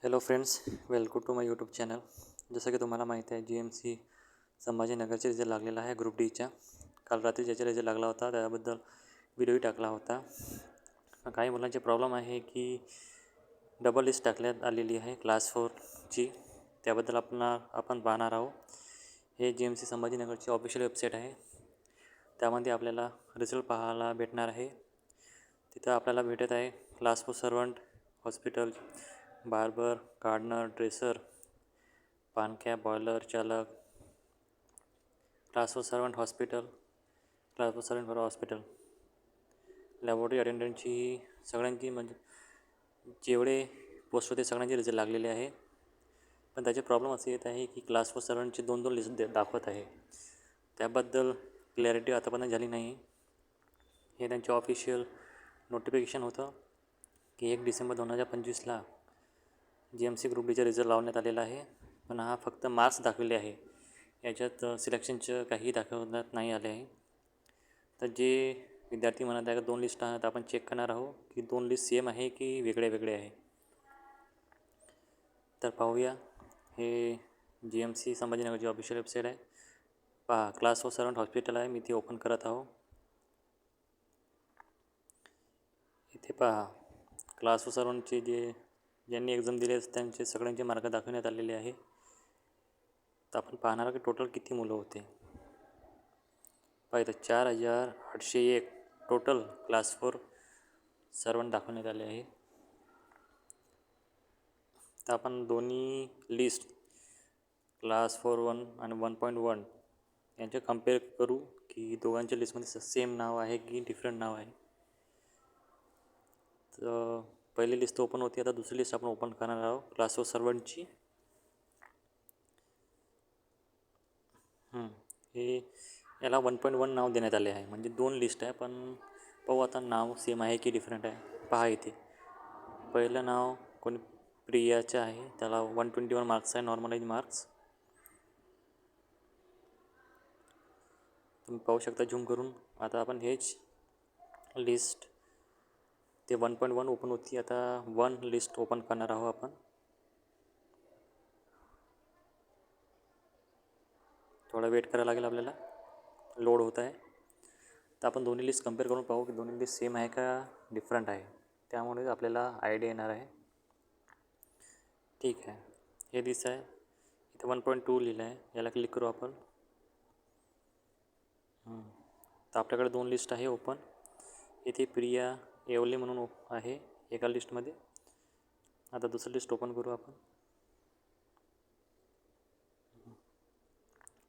Hello friends, welcome to my YouTube channel. जसं की तुम्हाला माहिती आहे, GMC संभाजीनगरचे रिझल्ट लागलेला आहे ग्रुप डीचा. काल रात्री ज्याचा रिझल्ट लागला होता त्याबद्दल व्हिडिओही टाकला होता. काही मुलांचे प्रॉब्लेम आहे की डबल लिस्ट टाकण्यात आलेली आहे क्लास 4ची. त्याबद्दल आपण पाहणार आहोत. हे GMC संभाजीनगरची ऑफिशियल वेबसाईट आहे. त्यामध्ये आपल्याला रिझल्ट पाहायला भेटणार आहे. तिथं आपल्याला भेटत आहे class 4 servant, hospital, barber, gardener, dresser, पानकॅप, बॉयलर, चालक, class 4 servant hospital, class 4 servant hospital, laboratory अटेंडंटची सगळ्यांची म्हणजे जेवढे पोस्ट होते सगळ्यांचे रिझल्ट लागलेले आहे. पण त्याचे प्रॉब्लेम असे येत आहे की क्लास 4 सर्वंटची दोन लिस्ट दाखवत आहे. त्याबद्दल क्लॅरिटी आतापर्यंत झाली नाही. हे त्यांचे ऑफिशियल नोटिफिकेशन होतं की 1 डिसेंबर 2025ला GMC ग्रुप डीचा रिझल्ट लावण्यात आलेला आहे. पण हा फक्त मार्क्स दाखवले आहे, याच्यात सिलेक्शनचं काही दाखवण्यात नाही आले आहे. तर जे विद्यार्थी म्हणत आहे का 2 लिस्ट आहेत, आपण चेक करणार आहोत की 2 लिस्ट सेम आहे की वेगळे वेगळे आहे. तर पाहूया. हे GMC संभाजीनगरची ऑफिशियल वेबसाईट आहे. पहा, क्लास 4 सर्वंट हॉस्पिटल आहे. मी ती ओपन करत आहो. इथे पहा, क्लास 4 सर्वंटचे ज्यांनी एक्झाम दिले त्यांचे सगळ्यांचे मार्क दाखवण्यात आलेले आहे. तर आपण पाहणार की टोटल किती मुलं होते. पाहिजे 4801 टोटल क्लास 4 सर्वंट दाखवण्यात आले आहे. तर आपण दोन्ही लिस्ट क्लास 4-1 आणि 1.1 यांचे कम्पेअर करू की दोघांच्या लिस्टमध्ये सेम नाव आहे की डिफरंट नाव आहे. तर पहिली लिस्ट ओपन होती, आता दुसरी लिस्ट आपण ओपन करणार आहोत क्लास 4 सर्वंटची. हे याला 1.1 नाव देण्यात आले आहे, म्हणजे 2 लिस्ट आहे. पण पाहू आता नाव सेम आहे की डिफरंट आहे. पहा, इथे पहिलं नाव कोणी प्रियाचं आहे, त्याला 121 मार्क्स आहे, नॉर्मलाइज मार्क्स. तुम्ही पाहू शकता झूम करून. आता आपण हेच लिस्ट ते 1.1 ओपन होती, आता 1 लिस्ट ओपन करणार आहोत आपण. थोडा वेट करायला लागेल आपल्याला, लोड होत आहे. तर आपण दोन्ही लिस्ट कम्पेअर करून पाहू की दोन्ही लिस्ट सेम आहे का डिफरंट आहे. त्यामुळे आपल्याला आयडिया येणार आहे. ठीक आहे, हे लिस्ट आहे. इथे 1.2 लिहिलं आहे, याला क्लिक करू आपण. तर आपल्याकडे 2 लिस्ट आहे ओपन. इथे प्रिया येवले म्हणून आहे एका लिस्टमध्ये. आता दुसरी लिस्ट ओपन करू आपण.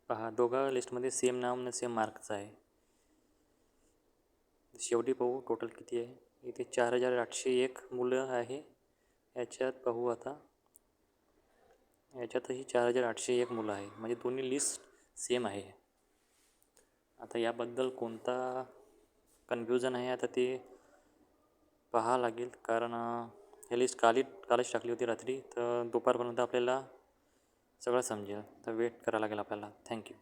पहा, दोघा लिस्टमध्ये सेम नाव आणि सेम मार्क्स आहे. शेवटी पाहू टोटल किती आहे. इथे 4801 मुलं आहे. याच्यात पाहू आता, याच्यातही 4801 मुलं आहे, म्हणजे दोन्ही लिस्ट सेम आहे. आता याबद्दल कोणता कन्फ्युजन आहे आता ते पाहावं लागेल, कारण हे लिस्ट कालच टाकली होती रात्री. तर दुपारपर्यंत आपल्याला सगळं समजेल. तर वेट करावं लागेल आपल्याला. थँक्यू.